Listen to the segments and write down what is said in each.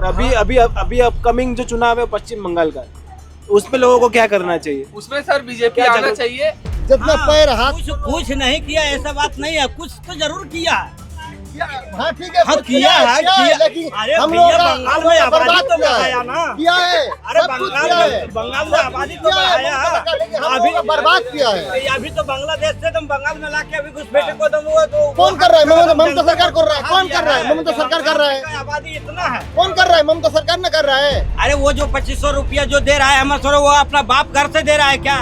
और अभी अपकमिंग जो चुनाव है पश्चिम बंगाल का, उसमें लोगों को क्या करना चाहिए? उसमें सर बीजेपी क्या आना जरूरत- चाहिए। जितना पैर हाथ कुछ नहीं किया, ऐसा बात नहीं है, कुछ तो जरूर किया। हाँ ठीक है, हाँ, कुछ किया है, किया। लेकिन अरे हम भैया, लोग बंगाल में आबादी बर्बाद तो किया है। बढ़ाया ना। किया है, अरे सब कुछ किया है। बंगाल में आबादी तो किया है, बढ़ाया ममता सरकार ने, हम अभी लोगों का बर्बाद किया है। अभी तो बांग्लादेश से तुम बंगाल में लाके अभी घुसपैठे को तुम वो तो कौन कर रहा है? ममता सरकार कर रहा है। कौन कर रहा है? ममता सरकार कर रहा है। आबादी इतना है। कौन कर रहा है? ममता सरकार न कर रहा है। अरे वो जो 2500 रुपया जो दे रहा है हम वो अपना बाप घर से दे रहा है क्या?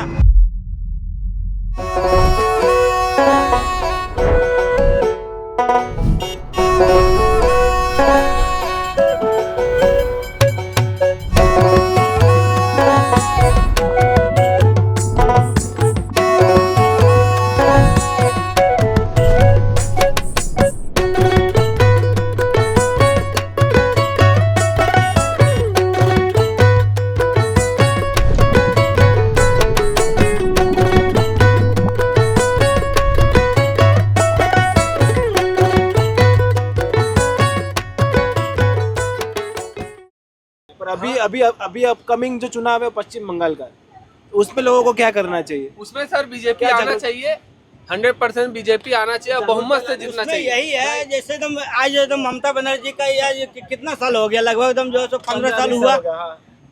पर अभी अपकमिंग जो चुनाव है पश्चिम बंगाल का, उसमें लोगों को क्या करना चाहिए? उसमें सर बीजेपी क्या आना जरूरत- चाहिए। 100% बीजेपी आना चाहिए और बहुमत से जीतना उसमें चाहिए। यही है, जैसे तुम आज तुम ममता बनर्जी का ये कितना साल हो गया, लगभग तुम जो है 15 साल हुआ,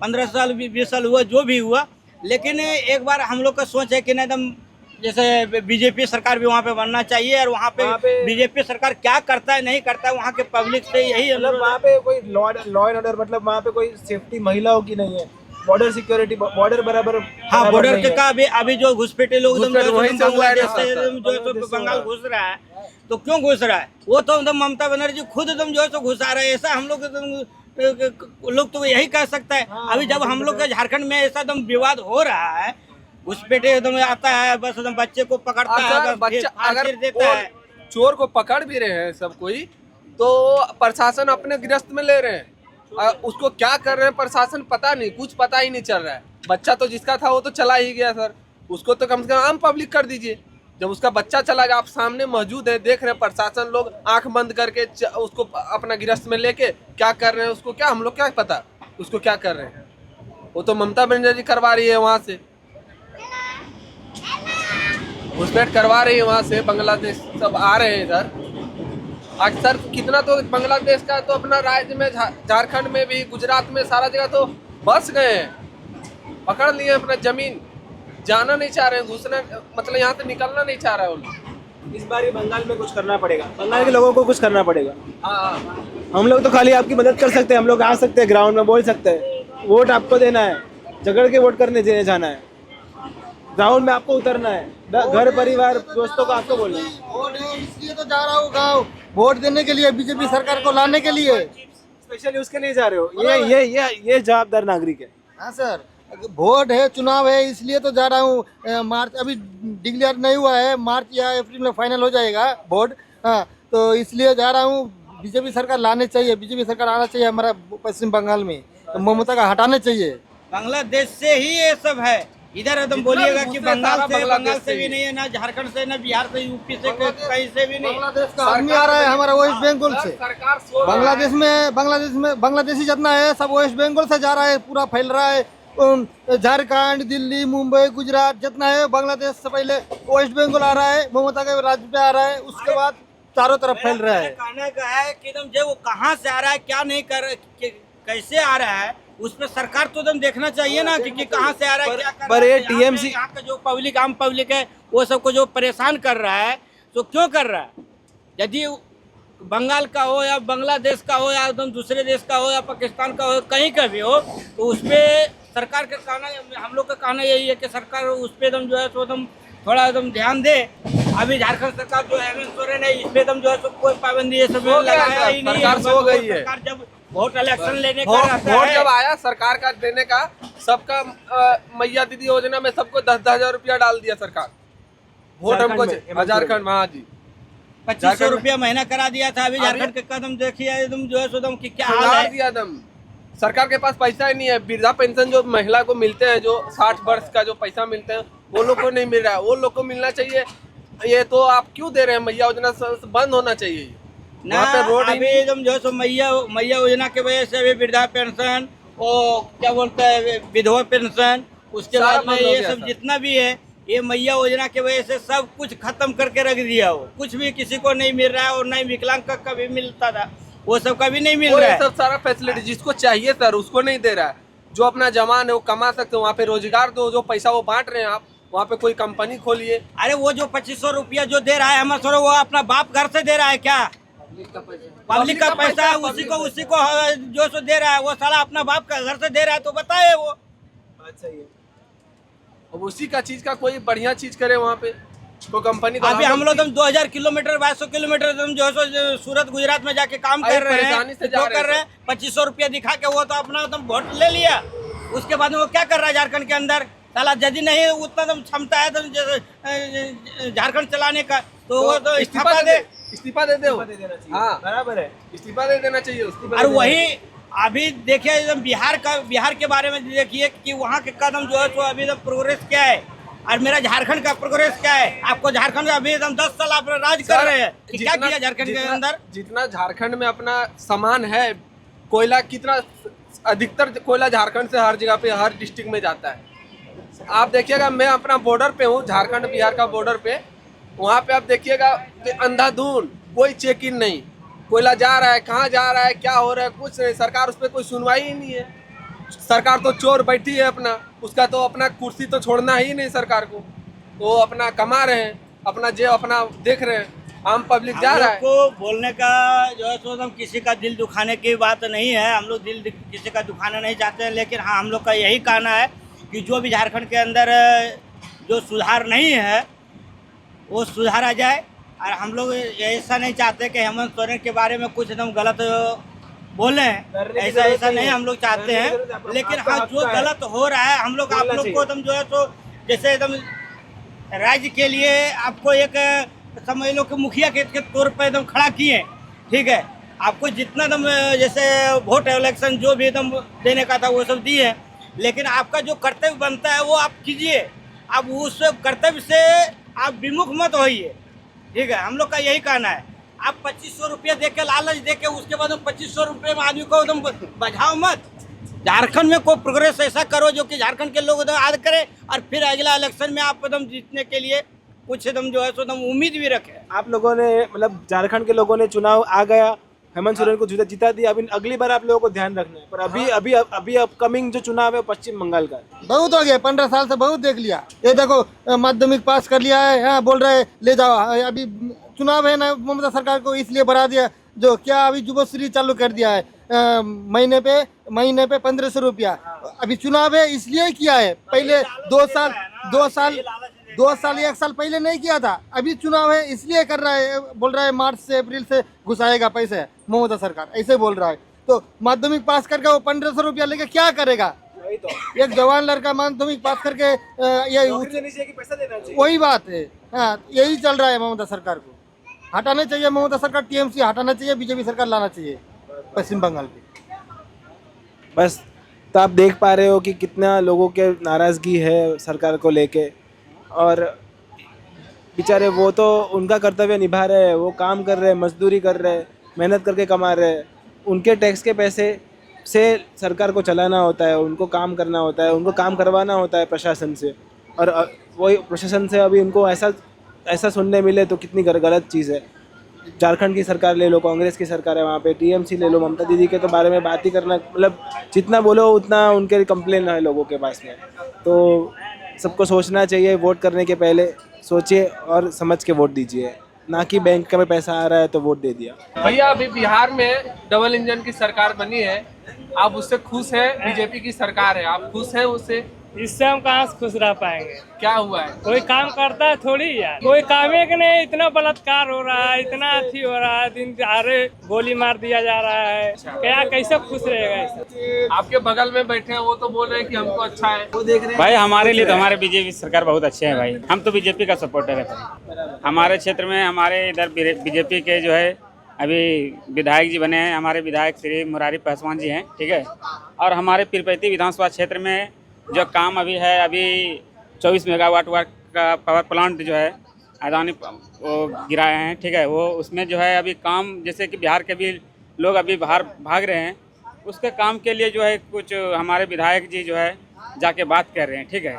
15 साल 20 साल हुआ, जो भी हुआ। लेकिन एक बार हम लोग का सोच है कि नहीं तुम जैसे बीजेपी सरकार भी वहाँ पे बनना चाहिए, और वहाँ पे बीजेपी सरकार क्या करता है नहीं करता है वहाँ के पब्लिक से यही मतलब वहाँ पे कोई लॉ एंड ऑर्डर, मतलब वहाँ पे कोई सेफ्टी महिलाओं की नहीं है, बॉर्डर सिक्योरिटी, बॉर्डर बराबर। हाँ, बॉर्डर के का अभी जो घुसपैठे लोग एकदम जो है वहीं से हुआ है बांग्लादेश ना, से जो है तो बंगाल घुस रहा है, तो क्यों घुस रहा है? वो तो एकदम ममता बनर्जी खुद एकदम जो है तो घुसा रहा है। ऐसा हम लोग तो यही कह सकता है। अभी जब हम लोग के झारखंड में ऐसा एकदम विवाद हो रहा है, घुसपैठे एकदम आता है, बस एकदम बच्चे को पकड़ता है, अगर बस बच्चा अगर फिर देता वो है। चोर को पकड़ भी रहे हैं सब कोई, तो प्रशासन अपने गिरफ्त में ले रहे हैं। उसको क्या कर रहे हैं प्रशासन पता नहीं, कुछ पता ही नहीं चल रहा है। बच्चा तो जिसका था वो तो चला ही गया सर, उसको तो कम से कम आम पब्लिक कर दीजिए। जब उसका बच्चा चला गया, आप सामने मौजूद है, देख रहे हैं, प्रशासन लोग आंख बंद करके उसको अपना गिरफ्त में लेके क्या कर रहे हैं, उसको क्या हम लोग क्या पता उसको क्या कर रहे हैं। वो तो ममता बनर्जी करवा रही है, वहाँ से घुसपैठ करवा रही है, वहाँ से बांग्लादेश सब आ रहे हैं इधर। अक्सर कितना तो बांग्लादेश का तो अपना राज्य में, झारखंड में भी, गुजरात में, सारा जगह तो बस गए हैं, पकड़ लिए अपना जमीन, जाना नहीं चाह रहे हैं, घुसना मतलब यहाँ से निकलना नहीं चाह रहा है उन। इस बार बंगाल में कुछ करना पड़ेगा, बंगाल के लोगों को कुछ करना पड़ेगा। हाँ, हम लोग तो खाली आपकी मदद कर सकते हैं, हम लोग आ सकते हैं, ग्राउंड में बोल सकते हैं, वोट आपको देना है, झगड़ के वोट करने देने जाना है, ग्राउंड में आपको उतरना है, घर परिवार दोस्तों को आपको बोलना है। वोट है इसलिए तो जा रहा हूँ गाँव, वोट देने के लिए, बीजेपी सरकार को लाने के लिए। स्पेशली उसके लिए जा रहे हो? ये जवाबदार नागरिक है। हाँ सर, वोट है, चुनाव है, इसलिए तो जा रहा हूँ। मार्च अभी डिक्लेयर नहीं हुआ है, मार्च या अप्रैल में फाइनल हो जाएगा वोट। हाँ, तो इसलिए जा रहा हूँ। बीजेपी सरकार लाने चाहिए, बीजेपी सरकार आना चाहिए हमारा पश्चिम बंगाल में, तो ममता का हटाने चाहिए। बांग्लादेश से ही ये सब है। इधर तुम बोलिएगा कि बंगाल बांग्लादेश से भी नहीं है, ना झारखंड से, ना बिहार से, यूपी से, कहीं से भी नहीं। बांग्लादेश का आदमी आ रहा है हमारा वेस्ट बंगाल से। सरकार सो बांग्लादेशी जितना है सब वेस्ट बंगाल से जा रहा है, पूरा फैल रहा है। झारखंड, दिल्ली, मुंबई, गुजरात जितना है, बांग्लादेश से पहले वेस्ट बंगाल आ रहा है, ममता के राज्य पे आ रहा है, उसके बाद चारों तरफ फैल रहा है। कहने का है कि तुम जो वो कहाँ से आ रहा है, क्या नहीं कर, कैसे आ रहा है, उस पर सरकार तो तुम देखना चाहिए ना कि कहाँ से आ रहा है, क्या कर पर रहा ये है। TMC यहाँ का जो पब्लिक, आम पब्लिक है, वो सबको जो परेशान कर रहा है, तो क्यों कर रहा है? यदि बंगाल का हो या बांग्लादेश का हो या एकदम दूसरे देश का हो या पाकिस्तान का हो, कहीं का भी हो, तो उस पर सरकार का कहना, हम लोग का कहना यही है कि सरकार उस पर एकदम जो है तो एकदम थोड़ा एकदम ध्यान दे। अभी झारखंड सरकार जो हेमंत सोरेन है, इस पर एकदम जो है तो कोई पाबंदी ये सब लगाया ही नहीं है। सरकार सो गई है। सरकार जब वोट इलेक्शन लेने का वोट रहता है, जब आया सरकार का देने का, सबका मैया दीदी योजना में सबको 10-10 हजार रुपया डाल दिया सरकार। वोट हमको झारखंड में, हाँ जी, 2500 रुपया महीना करा दिया था। अभी झारखंड के कदम देखिए एकदम जो है सो एकदम कि क्या हाल उधार है। दिया दम। सरकार के पास पैसा ही नहीं है। वृद्धा पेंशन जो महिला को मिलते हैं, जो 60 वर्ष का जो पैसा मिलते हैं, वो लोग को नहीं मिल रहा है, वो लोग को मिलना चाहिए। ये तो आप क्यों दे रहे हैं? मैया योजना बंद होना चाहिए। ना वहाँ पे रोड ही अभी एकदम जो है सो मैया मैया योजना की वजह से अभी वृद्धा पेंशन और क्या बोलते हैं विधवा पेंशन, उसके सारा बाद में बंद हो ये गया सब सर। जितना भी है ये मैया योजना की वजह से सब कुछ खत्म करके रख दिया। वो कुछ भी किसी को नहीं मिल रहा है और नहीं विकलांग का कभी मिलता था वो सब कभी नहीं मिल वो रहा ये है। सब सारा फैसिलिटी जिसको चाहिए सर उसको नहीं दे रहा है। जो अपना जवान है वो कमा सकते हो, वहाँ पे रोजगार दो, जो पैसा वो बांट रहे हैं आप वहाँ पे कोई कंपनी खोलिए। अरे वो जो 2500 रुपया जो दे रहा है हम सर वो अपना बाप घर से दे रहा है क्या? पब्लिक का पैसा है उसी को जो सो दे रहा है वो साला अपना बाप का घर से दे रहा है तो बताए वो। बात सही है। अब उसी का चीज का कोई बढ़िया चीज करे वहाँ पे तो कंपनी को। अभी हम लोग 2000 किलोमीटर 2200 किलोमीटर जो है सो सूरत गुजरात में जाके काम कर रहे हैं, परेशानी से जा जो रहे हैं कर रहे हैं 2500 रुपया दिखा के वो तो अपना वोट ले लिया। उसके बाद में वो क्या कर रहा है झारखंड के अंदर? साला यदि नहीं उतना तो क्षमता है तो झारखंड चलाने का तो वो तो इस्तीफा दे। इस्तीफा दे दो। दे देना चाहिए। हाँ बराबर है। इस्तीफा दे देना चाहिए उसको। और वही अभी देखिए एकदम बिहार के बारे में देखिए कि वहाँ के कदम जो है तो अभी एकदम प्रोग्रेस क्या है और मेरा झारखंड का प्रोग्रेस क्या है। आपको झारखंड में अभी एकदम 10 साल आप राज कर रहे हैं कि क्या किया झारखंड के अंदर? जितना झारखंड में अपना सामान है, कोयला कितना अधिकतर कोयला झारखंड से हर जगह पे हर डिस्ट्रिक्ट में जाता है। आप देखिएगा मैं अपना बॉर्डर पे हूँ, झारखंड बिहार का बॉर्डर पे, वहाँ पे आप देखिएगा कि अंधाधुन कोई चेक इन नहीं, कोयला जा रहा है कहाँ जा रहा है क्या हो रहा है कुछ नहीं, सरकार उस पर कोई सुनवाई ही नहीं है। सरकार तो चोर बैठी है अपना, उसका तो अपना कुर्सी तो छोड़ना ही नहीं सरकार को, तो अपना कमा रहे हैं अपना अपना देख रहे हैं, आम पब्लिक जा रहा है। को बोलने का जो है सो हम किसी का दिल दुखाने की बात नहीं है, हम लोग दिल किसी का दुखाना नहीं चाहते हैं, लेकिन हाँ हम लोग का यही कहना है कि जो भी झारखंड के अंदर जो सुधार नहीं है वो सुधारा जाए। और हम लोग ऐसा नहीं चाहते कि हेमंत सोरेन के बारे में कुछ एकदम गलत बोले, ऐसा नहीं हम लोग चाहते हैं, लेकिन हाँ जो गलत हो रहा है हम लोग आप लोग को एकदम जो है तो जैसे एकदम राज्य के लिए आपको एक समझ लो कि मुखिया के तौर पर एकदम खड़ा किए, ठीक है, आपको जितना एकदम जैसे वोट इलेक्शन जो भी एकदम देने का था वो सब दिए, लेकिन आपका जो कर्तव्य बनता है वो आप कीजिए। आप उस कर्तव्य से आप विमुख मत होइए, ठीक है, हम लोग का यही कहना है। आप 2500 रुपया दे के लालच दे के उसके बाद 2500 रुपये में आदमी को एकदम बजाओ मत। झारखंड में कोई प्रोग्रेस ऐसा करो जो कि झारखंड के लोग एकदम याद करें और फिर अगला इलेक्शन में आप एकदम जीतने के लिए कुछ एकदम जो है सो एकदम उम्मीद भी रखें। आप लोगों ने मतलब झारखंड के लोगों ने चुनाव आ गया, हेमंत सोरेन को जिता दिया, अभी अगली बार आप लोगों को ध्यान रखना है। पर अभी अपकमिंग जो चुनाव है पश्चिम बंगाल का बहुत हो गया, 15 साल से बहुत देख लिया। ये देखो माध्यमिक पास कर लिया है, हाँ बोल रहे ले जाओ, अभी चुनाव है ना, ममता सरकार को इसलिए बढ़ा दिया जो क्या अभी युवश्री चालू कर दिया है, महीने पे 1500 रुपया। अभी चुनाव है इसलिए किया है, पहले 2 साल 1 साल पहले नहीं किया था। अभी चुनाव है इसलिए कर रहा है, बोल रहा है मार्च से अप्रैल से घुसाएगा पैसे ममता सरकार, ऐसे बोल रहा है। तो माध्यमिक पास करके वो 1500 रुपया लेके क्या करेगा? वही तो एक जवान लड़का माध्यमिक पास करके ये पैसा देना चाहिए। वही बात है, हाँ यही चल रहा है। ममता सरकार को हटाना चाहिए, ममता सरकार टीएमसी हटाना चाहिए, बीजेपी सरकार लाना चाहिए पश्चिम बंगाल की। बस तो आप देख पा रहे हो कि कितना लोगों के नाराज़गी है सरकार को लेके, और बेचारे वो तो उनका कर्तव्य निभा रहे हैं, वो काम कर रहे हैं, मजदूरी कर रहे हैं, मेहनत करके कमा रहे हैं, उनके टैक्स के पैसे से सरकार को चलाना होता है, उनको काम करना होता है, उनको काम करवाना होता है प्रशासन से। और वही प्रशासन से अभी उनको ऐसा सुनने मिले तो कितनी गलत चीज़ है। झारखंड की सरकार ले लो, कांग्रेस की सरकार है वहाँ पे, टीएमसी ले लो, ममता दीदी के तो बारे में बात ही करना, मतलब जितना बोलो उतना उनके कंप्लेन है लोगों के पास में। तो सबको सोचना चाहिए, वोट करने के पहले सोचिए और समझ के वोट दीजिए, ना कि बैंक में पैसा आ रहा है तो वोट दे दिया। भैया अभी बिहार में डबल इंजन की सरकार बनी है, आप उससे खुश हैं? बीजेपी की सरकार है, आप खुश हैं उससे? इससे हम कहाँ से खुश रह पाएंगे? क्या हुआ है? कोई काम करता है थोड़ी यार, कोई काम है कि नहीं? इतना बलात्कार हो रहा है, इतना अथी हो रहा है, दिन दहाड़े गोली मार दिया जा रहा है, क्या कैसे खुश रहेगा इससे? आपके बगल में बैठे हैं वो तो बोल रहे हैं कि हमको अच्छा है, वो देख रहे हैं। भाई हमारे लिए तो हमारे बीजेपी सरकार बहुत अच्छे है भाई, हम तो बीजेपी का सपोर्टर है भाई। हमारे क्षेत्र में हमारे इधर बीजेपी के जो है अभी विधायक जी बने हैं, हमारे विधायक श्री मुरारी पासवान जी हैं, ठीक है। और हमारे पीरपैती विधानसभा क्षेत्र में जो काम अभी है, अभी 24 मेगावाट का पावर प्लांट जो है अदानी वो गिराए हैं, ठीक है। वो उसमें जो है अभी काम, जैसे कि बिहार के भी लोग अभी बाहर भाग रहे हैं, उसके काम के लिए जो है कुछ हमारे विधायक जी जो है जाके बात कर रहे हैं, ठीक है।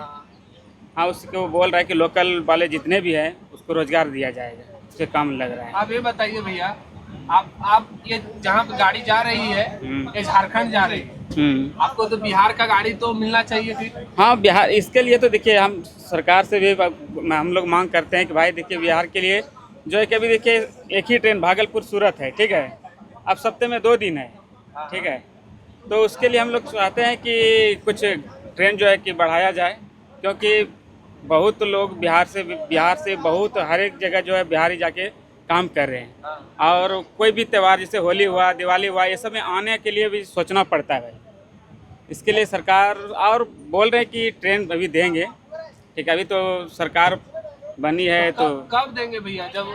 हाँ, उसको बोल रहा है कि लोकल वाले जितने भी हैं उसको रोजगार दिया जाएगा, उसके काम लग रहा है। आप ये बताइए भैया, आप ये जहाँ पे गाड़ी जा रही है ये झारखंड जा रही है, आपको तो बिहार का गाड़ी तो मिलना चाहिए फिर। हाँ, बिहार, इसके लिए तो देखिए हम सरकार से भी हम लोग मांग करते हैं कि भाई देखिए बिहार के लिए जो है कि अभी देखिए एक ही ट्रेन भागलपुर सूरत है, ठीक है। अब सप्ताह में 2 दिन है, ठीक है। तो उसके लिए हम लोग चाहते हैं कि कुछ ट्रेन जो है कि बढ़ाया जाए, क्योंकि बहुत लोग बिहार से बहुत हर एक जगह जो है बिहारी जाके काम कर रहे हैं। और कोई भी त्यौहार जैसे होली हुआ, दिवाली हुआ, ये सब में आने के लिए भी सोचना पड़ता है भाई। इसके लिए सरकार और बोल रहे हैं कि ट्रेन अभी देंगे, ठीक है। अभी तो सरकार बनी है तो कब देंगे भैया? जब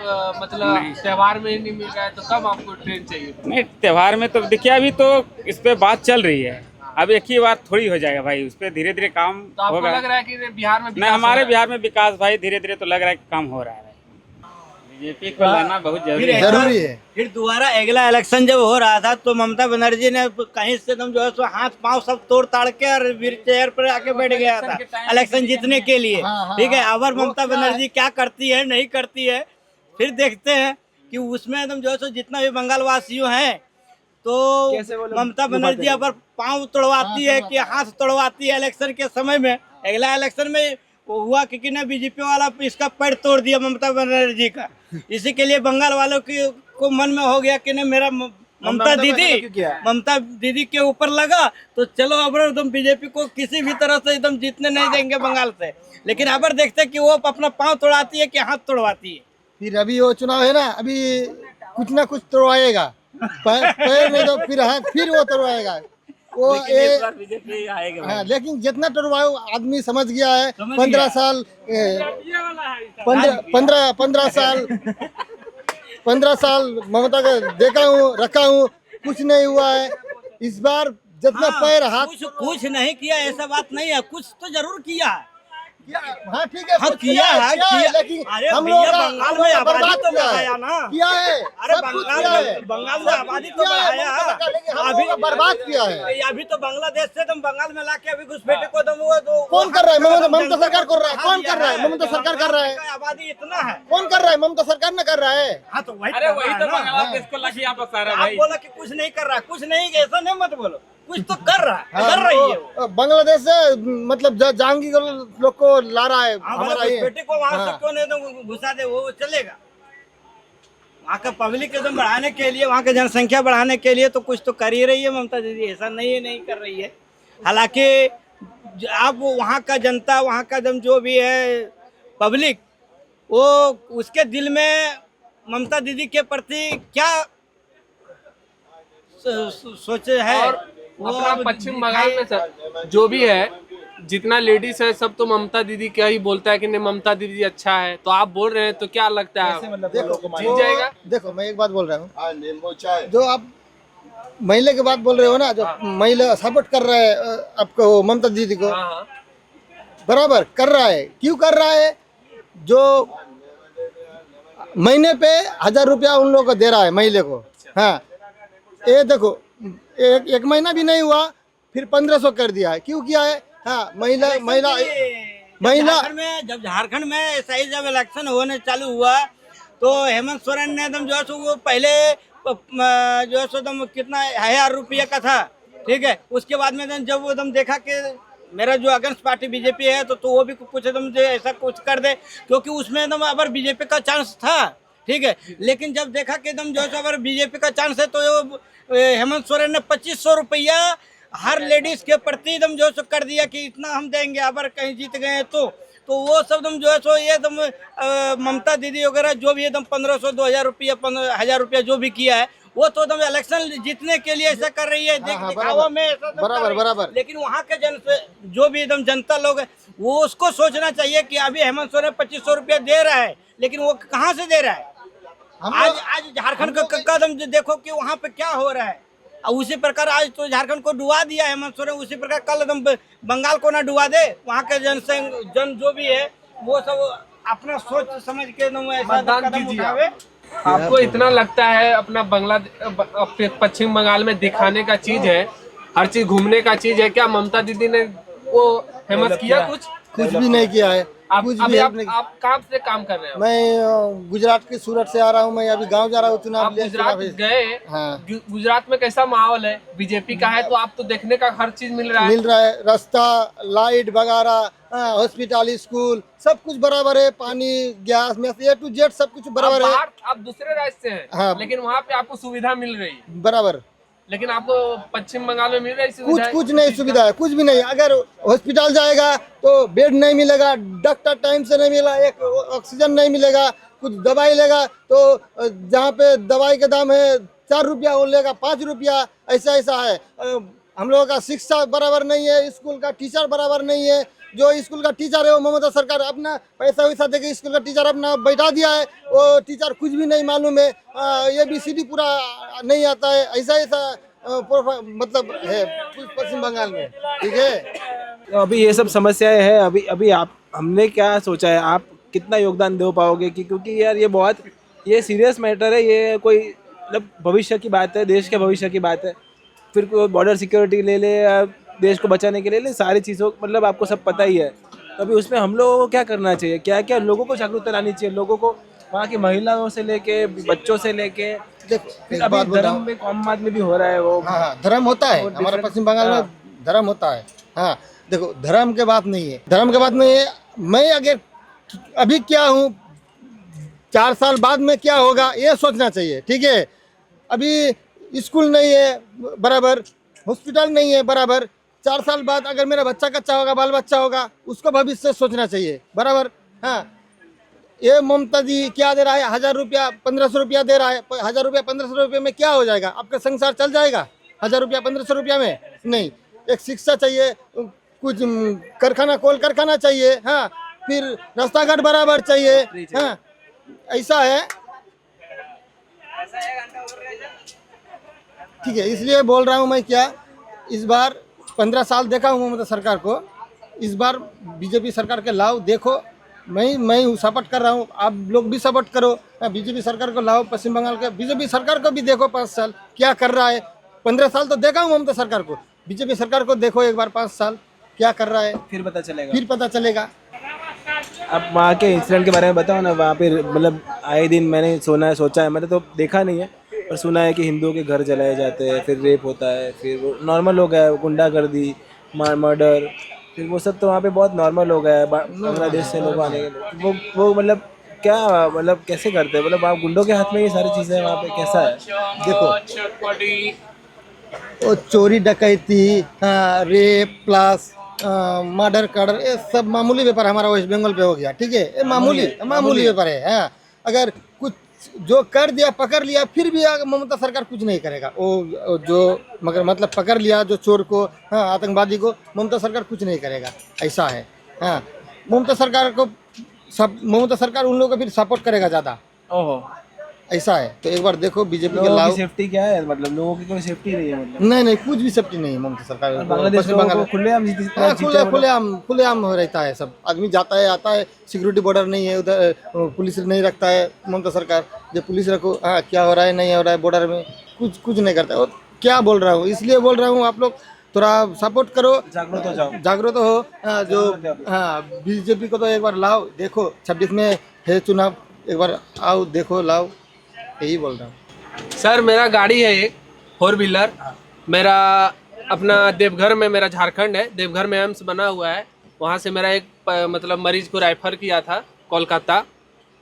मतलब त्योहार में ही नहीं मिल रहा है तो कब आपको ट्रेन चाहिए? नहीं, त्यौहार में तो देखिए अभी तो इस पे बात चल रही है, अब एक ही बार थोड़ी हो जाएगा भाई, उस पर धीरे धीरे काम तो आपको होगा। लग रहा है कि बिहार में नहीं, हमारे बिहार में विकास भाई धीरे धीरे तो लग रहा है कि काम हो रहा है। बीजेपी को लाना बहुत जरूरी है। फिर दोबारा अगला इलेक्शन जब हो रहा था तो ममता बनर्जी ने कहीं से एकदम जो है सो हाथ पांव सब तोड़ ताड़ के और व्हील चेयर पर आके बैठ गया था इलेक्शन जीतने के लिए, ठीक है। अब ममता बनर्जी क्या करती है नहीं करती है फिर देखते हैं कि उसमें एकदम जो है सो जितना भी बंगाल वासियों हैं तो ममता बनर्जी अब पांव तोड़वाती है कि हाथ तोड़वाती है इलेक्शन के समय में। अगला इलेक्शन में वो हुआ कि ने बीजेपी वाला इसका पैर तोड़ दिया ममता बनर्जी का, इसी के लिए बंगाल वालों को मन में हो गया कि नहीं मेरा ममता दीदी के ऊपर लगा तो चलो अब एकदम बीजेपी को किसी भी तरह से एकदम जीतने नहीं देंगे बंगाल से। लेकिन अब देखते कि वो अपना पांव तोड़ाती है कि हाथ तोड़वाती है। फिर अभी वो चुनाव है ना, अभी कुछ ना कुछ तोड़वाएगा, पैर में तो फिर हाथ फिर वो तोड़वाएगा वो बीजेपी आएगा। हाँ, लेकिन जितना टोरवाओ आदमी समझ गया है। 15 साल ममता का देखा हूँ, रखा हूँ, कुछ नहीं हुआ है। इस बार जितना पैर हाथ कुछ नहीं किया ऐसा बात नहीं है, कुछ तो जरूर किया है। हाँ ठीक है, किया है लेकिन अरे हम लोग बंगाल में आबादी तो बढ़ाया ना, किया है। अरे बंगाल में आबादी तो बढ़ाया, अभी बर्बाद किया है। अभी तो बांग्लादेश से तुम बंगाल में लाके अभी घुसपैठे को तुम वो तो कौन कर रहा है? ममता सरकार कर रहा है। कौन कर रहा है? ममता सरकार कर रहा है। आबादी इतना है, कौन कर रहा है? ममता सरकार न कर रहा है। हाँ तो वही तो बांग्लादेश को लाके यहाँ पर सारा आप बोला कि कुछ नहीं कर रहा, कुछ नहीं, ऐसा नहीं मत बोलो, कुछ तो कर रहा है, कर रही है वो। बांग्लादेश से मतलब जहांगीर लोग को ला रहा है हमारा ये बेटे को वहाँ से क्यों नहीं तो घुसा दे, वो चलेगा। वहाँ का पब्लिक एकदम बढ़ाने के लिए, वहाँ की जनसंख्या बढ़ाने के लिए तो कुछ तो कर ही रही है ममता दीदी, ऐसा नहीं है नहीं कर रही है। हालांकि अब वहाँ का जनता, वहाँ का जो भी है पब्लिक, वो उसके दिल में ममता दीदी के प्रति क्या सोचे है। और अपना पश्चिम बंगाल में सर जो भी है, जितना लेडीज है सब तो ममता दीदी क्या ही बोलता है कि नहीं ममता दीदी अच्छा है, तो आप बोल रहे हैं तो क्या लगता है जीत जाएगा? देखो मैं एक बात बोल रहा हूँ, जो आप महिला की बात बोल रहे हो ना, जो महिला सपोर्ट कर रहा है आपको ममता दीदी को, बराबर कर रहा है। क्यों कर रहा है? जो महीने पे 1000 रुपया उन लोगों को दे रहा है महिला को। हाँ, ये देखो एक महीना भी नहीं हुआ फिर 1500 कर दिया है। क्यों किया है? हाँ, महिला जब झारखंड में सही जब इलेक्शन होने चालू हुआ तो हेमंत सोरेन ने एकदम जो है सो वो पहले जो है सो एकदम कितना 1000 रुपये का था, ठीक है। उसके बाद में जब वो एकदम देखा कि मेरा जो अगेंस्ट पार्टी बीजेपी है तो वो भी कुछ एकदम जो ऐसा कुछ कर दे, क्योंकि उसमें एकदम अगर बीजेपी का चांस था, ठीक है। लेकिन जब देखा कि एकदम जो है अगर बीजेपी का चांस है तो हेमंत सोरेन ने 2500 रुपया हर लेडीज के प्रति एकदम जो है कर दिया कि इतना हम देंगे अगर कहीं जीत गए तो वो सब एकदम जो है सो ये एकदम ममता दीदी वगैरह जो भी एकदम 1500 2000 रुपया 1000 रुपया जो भी किया है वो तो एकदम इलेक्शन जीतने के लिए ऐसा कर रही है, दिखावा में ऐसा बराबर। लेकिन वहाँ के जो भी एकदम जनता लोग है वो उसको सोचना चाहिए कि अभी हेमंत सोरेन 2500 रुपया दे रहा है, लेकिन वो कहाँ से दे रहा है? आज झारखंड का कदम देखो कि वहाँ पे क्या हो रहा है। उसी प्रकार आज तो झारखंड को डुबा दिया हेमंत सोरेन, उसी प्रकार कल एकदम बंगाल को ना डुबा दे। वहाँ के जन जो भी है वो सब अपना सोच समझ के न ऐसा मतदान कदम कीजिए। उठावे। आपको इतना लगता है अपना पश्चिम बंगाल में दिखाने का चीज है, हर चीज घूमने का चीज है, क्या ममता दीदी ने वो फेमस किया कुछ? कुछ भी नहीं किया है, आप कुछ अभी भी आप help नहीं। आप कहाँ से काम कर रहे हो? मैं गुजरात के सूरत से आ रहा हूँ, मैं अभी गांव जा रहा हूँ चुनाव आप गुजरात है। गए, हाँ। गुजरात में कैसा माहौल है? बीजेपी का है तो आप तो देखने का हर चीज मिल रहा है। मिल रहा है, रास्ता, लाइट वगैरह, हॉस्पिटल, स्कूल सब कुछ बराबर है, पानी, गैस में A to Z सब कुछ बराबर आप है। बाहर, आप दूसरे राज्य से हैं, हाँ। लेकिन वहाँ पे आपको सुविधा मिल रही है, बराबर, लेकिन आपको पश्चिम बंगाल में मिल रही कुछ सुविधा? कुछ नहीं सुविधा है, कुछ भी नहीं। अगर हॉस्पिटल जाएगा तो बेड नहीं मिलेगा, डॉक्टर टाइम से नहीं मिला, एक ऑक्सीजन नहीं मिलेगा, कुछ दवाई लेगा तो जहाँ पे दवाई का दाम है 4 रुपया वो लेगा 5 रुपया, ऐसा ऐसा है। हम लोगों का शिक्षा बराबर नहीं है, स्कूल का टीचर बराबर नहीं है। जो स्कूल का टीचर है वो ममता सरकार अपना पैसा वैसा देके स्कूल का टीचर अपना बैठा दिया है, वो टीचर कुछ भी नहीं मालूम है, ABCD पूरा नहीं आता है, ऐसा ऐसा मतलब है पश्चिम बंगाल में, ठीक है। तो अभी ये सब समस्याएं हैं। अभी अभी आप हमने क्या सोचा है, आप कितना योगदान दे पाओगे कि क्योंकि यार ये सीरियस मैटर है, ये कोई मतलब भविष्य की बात है, देश के भविष्य की बात है। फिर कोई बॉर्डर सिक्योरिटी ले ले या देश को बचाने के लिए ले, सारी चीज़ों मतलब आपको सब पता ही है। तो अभी उसमें हम लोगों को क्या करना चाहिए, क्या क्या लोगों को जागरूकता लानी चाहिए, लोगों को वहाँ की महिलाओं से लेके बच्चों से लेके। देखो फिर एक अभी बात बोल रहा धर्म हूँ। में कौम आदमी भी हो रहा है वो। हाँ हाँ, धर्म होता है वो हमारा different- पश्चिम बंगाल हाँ। में, धर्म होता है। हाँ देखो, धर्म के बात नहीं है, धर्म के बात नहीं है। मैं अगर अभी क्या हूँ, 4 साल बाद में क्या होगा ये सोचना चाहिए, ठीक है। अभी स्कूल नहीं है बराबर, हॉस्पिटल नहीं है बराबर, 4 साल बाद अगर मेरा बच्चा कच्चा होगा, बाल बच्चा होगा, उसको भविष्य सोचना चाहिए बराबर। हाँ, ये ममता जी क्या दे रहा है, 1000 रुपया 1500 रुपया दे रहा है। 1000 रुपया 1500 रुपये में क्या हो जाएगा, आपका संसार चल जाएगा 1000 रुपया 1500 रुपया में? नहीं। एक शिक्षा चाहिए, कुछ कारखाना चाहिए, हाँ, फिर रास्ता घाट बराबर चाहिए, हाँ, ऐसा है, ठीक है। इसलिए बोल रहा हूँ मैं, क्या इस बार 15 साल देखा हूँ ममता सरकार को, इस बार बीजेपी सरकार के लाओ, देखो मैं सपोर्ट कर रहा हूँ, आप लोग भी सपोर्ट करो। बीजेपी सरकार को लाओ, पश्चिम बंगाल के बीजेपी सरकार को भी देखो 5 साल क्या कर रहा है। 15 साल तो देखा हूँ ममता सरकार को, बीजेपी सरकार को देखो एक बार 5 साल क्या कर रहा है, फिर पता चलेगा। फिर पता चलेगा। अब वहाँ के इंसिडेंट के बारे में बताओ ना। वहाँ पे मतलब आए दिन मैंने सोचा है, मैंने तो देखा नहीं है, पर सुना है कि हिंदुओं के घर जलाए जाते हैं, फिर रेप होता है, फिर वो नॉर्मल हो गया है, गुंडागर्दी, मर्डर, फिर वो सब तो वहाँ पे बहुत नॉर्मल हो गया है। बांग्लादेश से लोग आने के लिए वो मतलब क्या, मतलब कैसे करते हैं, मतलब आप गुंडों के हाथ में ये सारी चीज़ें वहाँ पे कैसा है? देखो, वो चोरी डकैती, रेप प्लस मर्डर कर्डर, ये सब मामूली व्यापार हमारा वेस्ट बंगाल पे हो गया, ठीक है। ये मामूली व्यापार है। हाँ, अगर कुछ जो कर दिया, पकड़ लिया, फिर भी ममता सरकार कुछ नहीं करेगा। वो जो मगर मतलब पकड़ लिया जो चोर को, हाँ, आतंकवादी को, ममता सरकार कुछ नहीं करेगा, ऐसा है। हाँ, ममता सरकार उन लोगों को फिर सपोर्ट करेगा ज़्यादा, ओहो, ऐसा है। तो एक बार देखो बीजेपी के लोगों लाओ। की सेफ्टी क्या है, मतलब लोगों की कोई सेफ्टी नहीं है मतलब? नहीं, कुछ भी सेफ्टी नहीं है ममता सरकार। बांग्लादेश पश्चिम लोगों बंगाल को खुलेआम खुलेआम हो रहता है, सब आदमी जाता है आता है, सिक्योरिटी बॉर्डर नहीं है उधर, पुलिस नहीं रखता है ममता सरकार। जब पुलिस रखो, हाँ, क्या हो रहा है नहीं हो रहा है बॉर्डर में, कुछ नहीं करता है। और क्या बोल रहा हूँ, इसलिए बोल रहा हूँ आप लोग थोड़ा सपोर्ट करो, जागरूक हो जाओ, जागरूक हो। जो हाँ, बीजेपी को तो एक बार लाओ, देखो 26 में है चुनाव, एक बार आओ देखो लाओ, यही बोल रहा हूँ। सर मेरा गाड़ी है एक 4 व्हीलर, मेरा अपना देवघर में, मेरा झारखंड है, देवघर में एम्स बना हुआ है, वहाँ से मेरा एक मतलब मरीज को रेफर किया था कोलकाता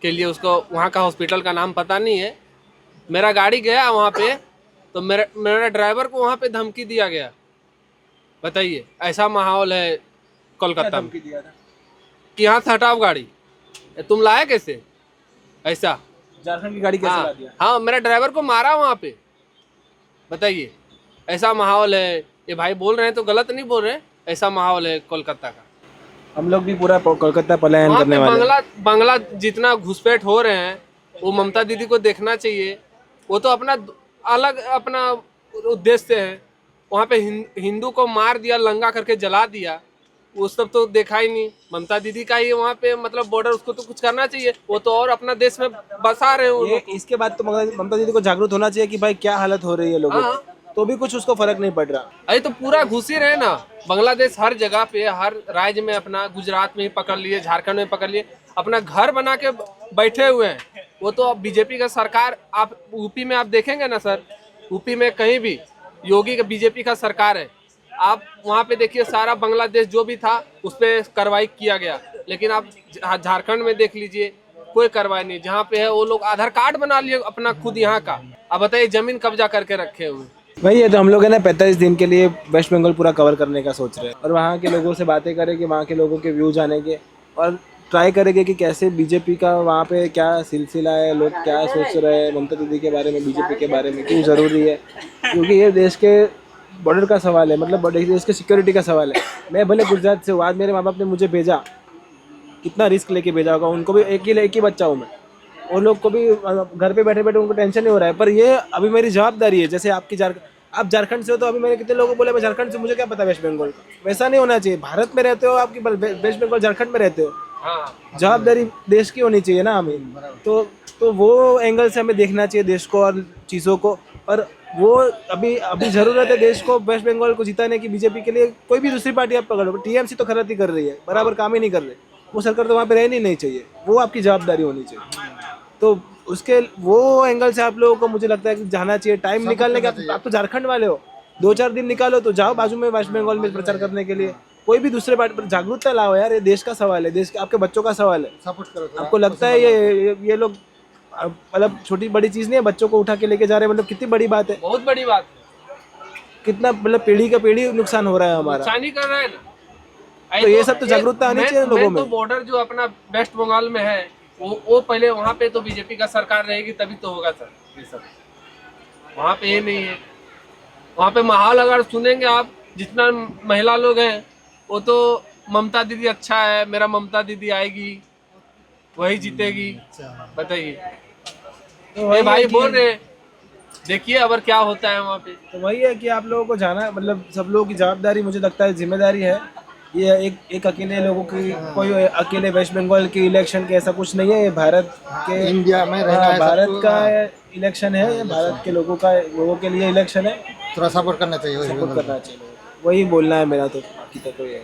के लिए, उसको वहाँ का हॉस्पिटल का नाम पता नहीं है। मेरा गाड़ी गया वहाँ पे, तो मेरा ड्राइवर को वहाँ पे धमकी दिया गया। बताइए, ऐसा माहौल है कोलकाता में कि यहाँ से हटाओ गाड़ी, तुम लाए कैसे, ऐसा। झारखंड की गाड़ी कैसे ला दिया? हाँ, मेरा ड्राइवर को मारा वहाँ पे। बताइए, ऐसा माहौल है। ये भाई बोल रहे हैं तो गलत नहीं बोल रहे हैं, ऐसा माहौल है कोलकाता का। हम लोग भी पूरा कोलकाता पलायन वहाँ करने पे वाले बांग्ला जितना घुसपैठ हो रहे हैं, वो ममता दीदी को देखना चाहिए। वो तो अपना अलग अपना उद्देश्य से है। वहाँ पे हिंदू को मार दिया, लंगा करके जला दिया, वो सब तो देखा ही नहीं। ममता दीदी का ही वहाँ पे मतलब बॉर्डर, उसको तो कुछ करना चाहिए। वो तो और अपना देश में बसा रहे हैं वो ये लोग। इसके बाद तो ममता दीदी को जागरूक होना चाहिए कि भाई क्या हालत हो रही है लोगों हाँ। की, तो भी कुछ उसको फर्क नहीं पड़ रहा। अरे तो पूरा घुस ही रहे ना बांग्लादेश, हर जगह पे, हर राज्य में, अपना गुजरात में ही पकड़ लिए, झारखंड में पकड़ लिए, अपना घर बना के बैठे हुए हैं। वो तो अब बीजेपी का सरकार, आप यूपी में आप देखेंगे ना सर, यूपी में कहीं भी योगी का बीजेपी का सरकार है, आप वहाँ पे देखिए सारा बांग्लादेश जो भी था उस पर कार्रवाई किया गया। लेकिन आप झारखंड में देख लीजिए कोई कार्रवाई नहीं। जहाँ पे है वो लोग आधार कार्ड बना लिए अपना खुद यहाँ का, अब बताइए जमीन कब्जा करके रखे हुए। वही है, तो हम लोग है ना 45 दिन के लिए वेस्ट बंगाल पूरा कवर करने का सोच रहे हैं और वहाँ के लोगों से बातें करेंगे, वहाँ के लोगों के व्यू जानेंगे और ट्राई करेंगे कि कैसे बीजेपी का वहाँ पे क्या सिलसिला है, लोग क्या सोच रहे हैं ममता दीदी के बारे में, बीजेपी के बारे में, क्यों ज़रूरी है। क्योंकि ये देश के बॉर्डर का सवाल है, मतलब देश के सिक्योरिटी का सवाल है। मैं भले गुजरात से हूँ, आज मेरे माँ बाप ने मुझे भेजा, कितना रिस्क लेके भेजा होगा, उनको भी एक ही बच्चा हूँ मैं, वो लोग को भी घर पे बैठे बैठे उनको टेंशन नहीं हो रहा है। पर ये अभी मेरी जवाबदारी है। जैसे आपकी आप झारखंड से हो, तो अभी मैंने कितने लोगों को बोला मैं झारखंड से, मुझे क्या पता वेस्ट बंगाल का। वैसा नहीं होना चाहिए। भारत में रहते हो, आपकी वेस्ट बंगाल झारखंड में रहते हो, जवाबदारी देश की होनी चाहिए ना हमें। तो वो एंगल से हमें देखना चाहिए देश को और चीज़ों को। और वो अभी ज़रूरत है देश को वेस्ट बंगाल को जिताने की। बीजेपी के लिए कोई भी दूसरी पार्टी आप पकड़ो, टीएमसी तो खराब ही कर रही है, बराबर काम ही नहीं कर रही। वो सरकार तो वहाँ पे रहनी नहीं चाहिए, वो आपकी जवाबदारी होनी चाहिए। तो उसके वो एंगल से आप लोगों को मुझे लगता है कि जाना चाहिए, टाइम निकालने का। आप तो झारखंड वाले हो, 2-4 दिन निकालो तो जाओ बाजू में वेस्ट बंगाल में प्रचार करने के लिए। कोई भी दूसरे पार्टी पर जागरूकता लाओ यार, ये देश का सवाल है, देश के आपके बच्चों का सवाल है। सपोर्ट करो। आपको लगता है ये लोग मतलब छोटी बड़ी चीज़ नहीं है, बच्चों को उठा के लेके जा रहे हैं, मतलब कितनी बड़ी बात है, बहुत बड़ी बात है। कितना मतलब पीढ़ी का पीढ़ी नुकसान हो रहा है हमारा। नुकसान ही कर रहे हैं ना। तो ये सब तो जागरूकता आनी चाहिए लोगों में। तो बॉर्डर जो अपना वेस्ट बंगाल में है, वो पहले वहाँ पे तो बीजेपी का सरकार रहेगी तभी तो होगा सर ये सब। वहाँ पे ये नहीं है। वहाँ पे माहौल अगर सुनेंगे आप, जितना महिला लोग हैं वो तो ममता दीदी अच्छा है, मेरा ममता दीदी आएगी, वही जीतेगी। बताइए, तो ये भाई बोल रहे हैं, देखिए अब क्या होता है वहाँ पे। तो वही है कि आप लोगों को जाना, मतलब सब लोगों की जवाबदारी, मुझे लगता है जिम्मेदारी है। ये एक अकेले लोगों की, कोई अकेले वेस्ट बंगाल की इलेक्शन के ऐसा कुछ नहीं है। ये भारत के इंडिया में रहना है, भारत सबको, का इलेक्शन है, ये भारत के लोगों के लिए इलेक्शन है। थोड़ा सपोर्ट करना चाहिए। सपोर्ट करना चाहिए, वही बोलना है मेरा। तो बाकी तो कोई है।